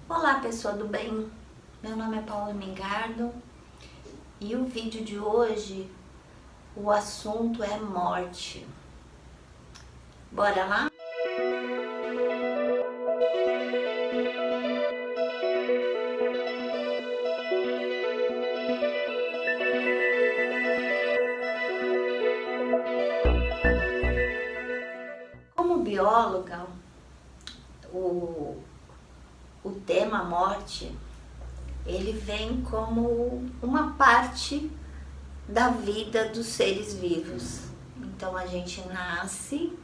Olá, pessoa do bem, meu nome é Paula Mingardo e o vídeo de hoje, o assunto é morte. Bora lá? Como bióloga, o tema morte, ele vem como uma parte da vida dos seres vivos. Então a gente nasce,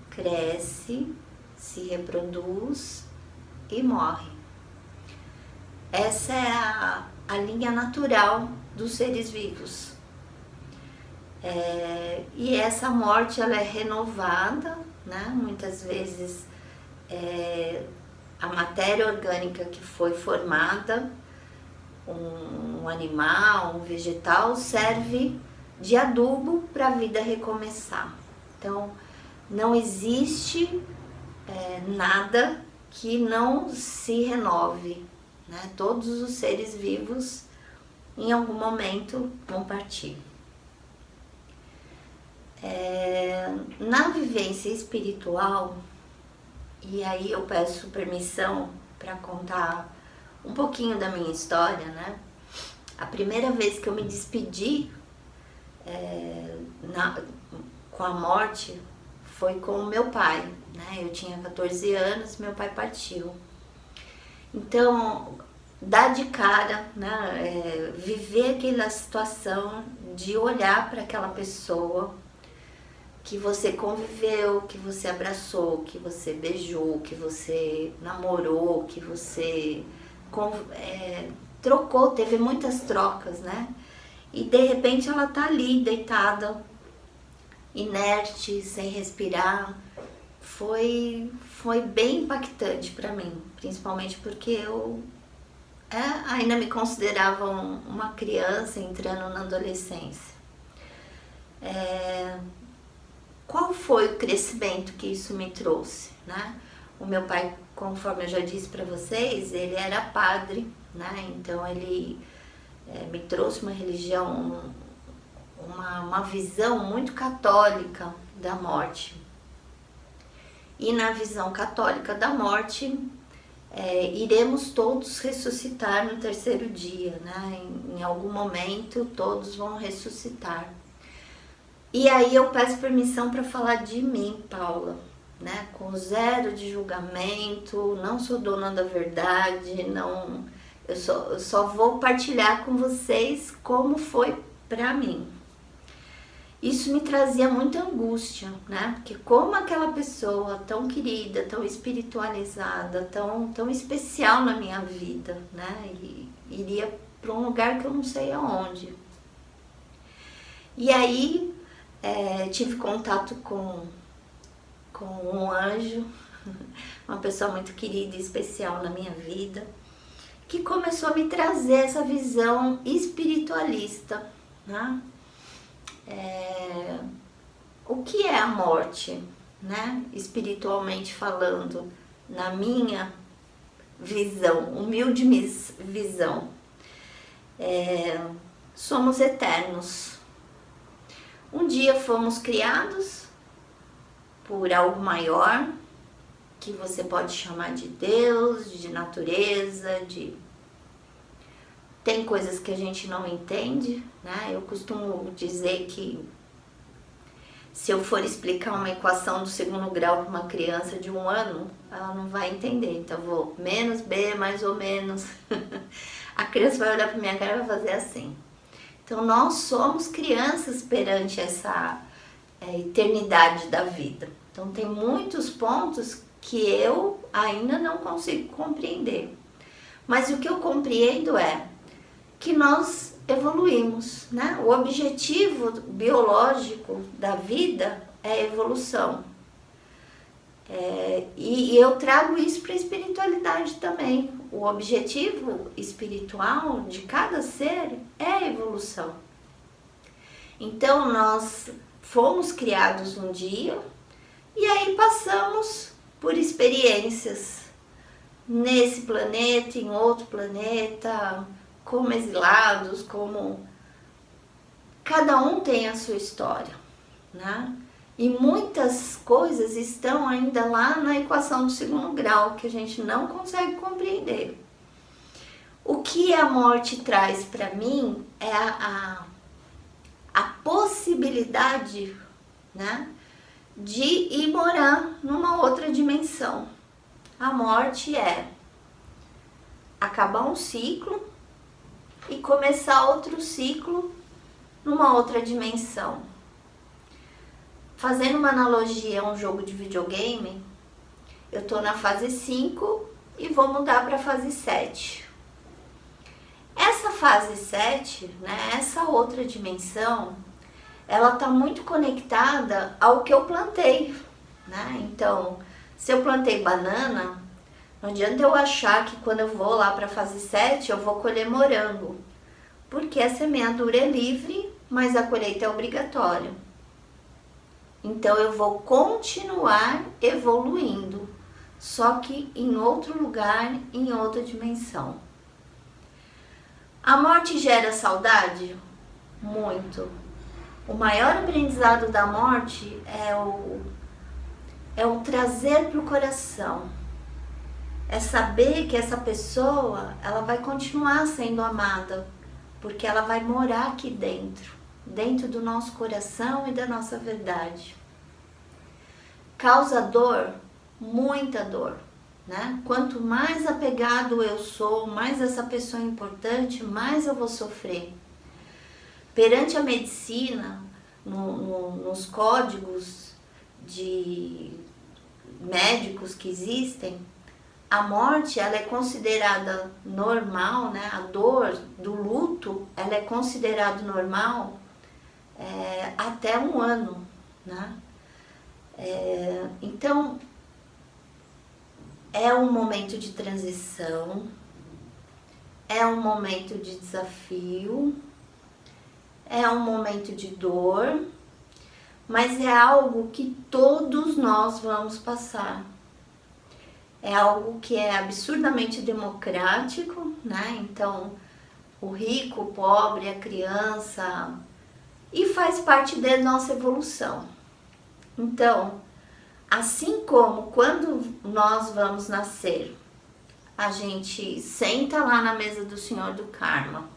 cresce, se reproduz e morre. Essa é a linha natural dos seres vivos. E essa morte ela é renovada, né? Muitas vezes a matéria orgânica que foi formada, um animal, um vegetal, serve de adubo para a vida recomeçar. Então, não existe nada que não se renove, né? Todos os seres vivos, em algum momento, vão partir. Na vivência espiritual, e aí eu peço permissão para contar um pouquinho da minha história, né? A primeira vez que eu me despedi com a morte foi com o meu pai, né? Eu tinha 14 anos, meu pai partiu. Então, dá de cara, né? Viver aquela situação de olhar para aquela pessoa que você conviveu, que você abraçou, que você beijou, que você namorou, que você trocou, teve muitas trocas, né? E de repente ela tá ali, deitada, inerte, sem respirar. Foi bem impactante para mim, principalmente porque eu ainda me considerava uma criança entrando na adolescência. Qual foi o crescimento que isso me trouxe, né? O meu pai, conforme eu já disse para vocês, ele era padre, né? Então ele me trouxe uma religião, uma visão muito católica da morte. E na visão católica da morte, iremos todos ressuscitar no terceiro dia, né? Em algum momento todos vão ressuscitar. E aí eu peço permissão para falar de mim, Paula, né? Com zero de julgamento, não sou dona da verdade, não, eu só vou partilhar com vocês como foi para mim. Isso me trazia muita angústia, né? Porque como aquela pessoa tão querida, tão espiritualizada, tão especial na minha vida, né? E iria para um lugar que eu não sei aonde. E aí tive contato com um anjo, uma pessoa muito querida e especial na minha vida, que começou a me trazer essa visão espiritualista, né? O que é a morte, né? Espiritualmente falando, na minha visão, humilde visão, somos eternos. Um dia fomos criados por algo maior, que você pode chamar de Deus, de natureza, Tem coisas que a gente não entende, né? Eu costumo dizer que se eu for explicar uma equação do segundo grau para uma criança de 1 ano, ela não vai entender. Então eu vou menos B, mais ou menos. A criança vai olhar para minha cara e vai fazer assim. Então nós somos crianças perante essa eternidade da vida. Então tem muitos pontos que eu ainda não consigo compreender. Mas o que eu compreendo é que nós evoluímos, né? O objetivo biológico da vida é a evolução. E eu trago isso para a espiritualidade também. O objetivo espiritual de cada ser é a evolução. Então nós fomos criados um dia e aí passamos por experiências nesse planeta, em outro planeta, como exilados, como... Cada um tem a sua história, né? E muitas coisas estão ainda lá na equação do segundo grau, que a gente não consegue compreender. O que a morte traz para mim é a possibilidade, né, de ir morar numa outra dimensão. A morte é acabar um ciclo e começar outro ciclo numa outra dimensão. Fazendo uma analogia a um jogo de videogame, eu tô na fase 5 e vou mudar para a fase 7. Essa fase 7, né, essa outra dimensão, ela tá muito conectada ao que eu plantei, né? Então, se eu plantei banana, não adianta eu achar que quando eu vou lá para a fase 7 eu vou colher morango, porque a semeadura é livre, mas a colheita é obrigatória. Então eu vou continuar evoluindo, só que em outro lugar, em outra dimensão. A morte gera saudade? Muito. O maior aprendizado da morte é o trazer para o coração. É saber que essa pessoa, ela vai continuar sendo amada, porque ela vai morar aqui dentro do nosso coração e da nossa verdade. Causa dor, muita dor, né? Quanto mais apegado eu sou, mais essa pessoa é importante, mais eu vou sofrer. Perante a medicina, nos códigos de médicos que existem, a morte ela é considerada normal, né? A dor do luto ela é considerada normal até 1 ano, né? Então é um momento de transição, é um momento de desafio, é um momento de dor, mas é algo que todos nós vamos passar. É algo que é absurdamente democrático, né? Então, o rico, o pobre, a criança, e faz parte da nossa evolução. Então, assim como quando nós vamos nascer, a gente senta lá na mesa do Senhor do Karma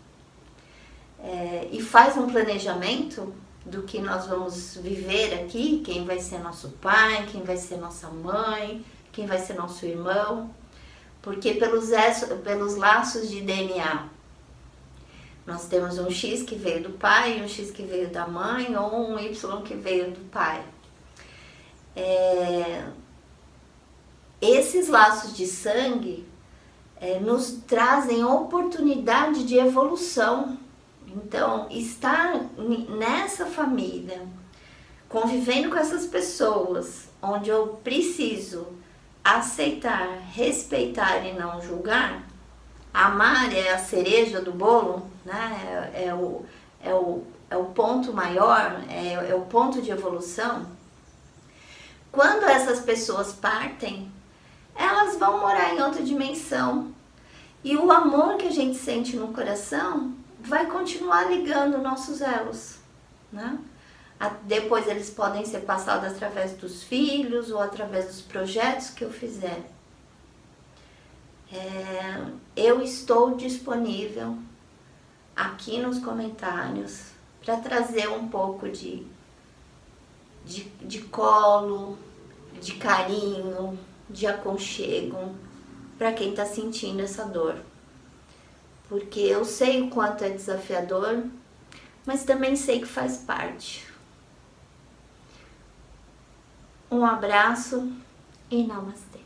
e faz um planejamento do que nós vamos viver aqui, quem vai ser nosso pai, quem vai ser nossa mãe, quem vai ser nosso irmão, porque pelos laços de DNA, nós temos um X que veio do pai, um X que veio da mãe, ou um Y que veio do pai. Esses laços de sangue nos trazem oportunidade de evolução. Então, estar nessa família, convivendo com essas pessoas, onde eu preciso aceitar, respeitar e não julgar, amar é a cereja do bolo, né? É o ponto maior, é o ponto de evolução. Quando essas pessoas partem, elas vão morar em outra dimensão. E o amor que a gente sente no coração vai continuar ligando nossos elos, né? Depois eles podem ser passados através dos filhos ou através dos projetos que eu fizer. Eu estou disponível aqui nos comentários para trazer um pouco de colo, de carinho, de aconchego para quem está sentindo essa dor. Porque eu sei o quanto é desafiador, mas também sei que faz parte. Um abraço e namastê.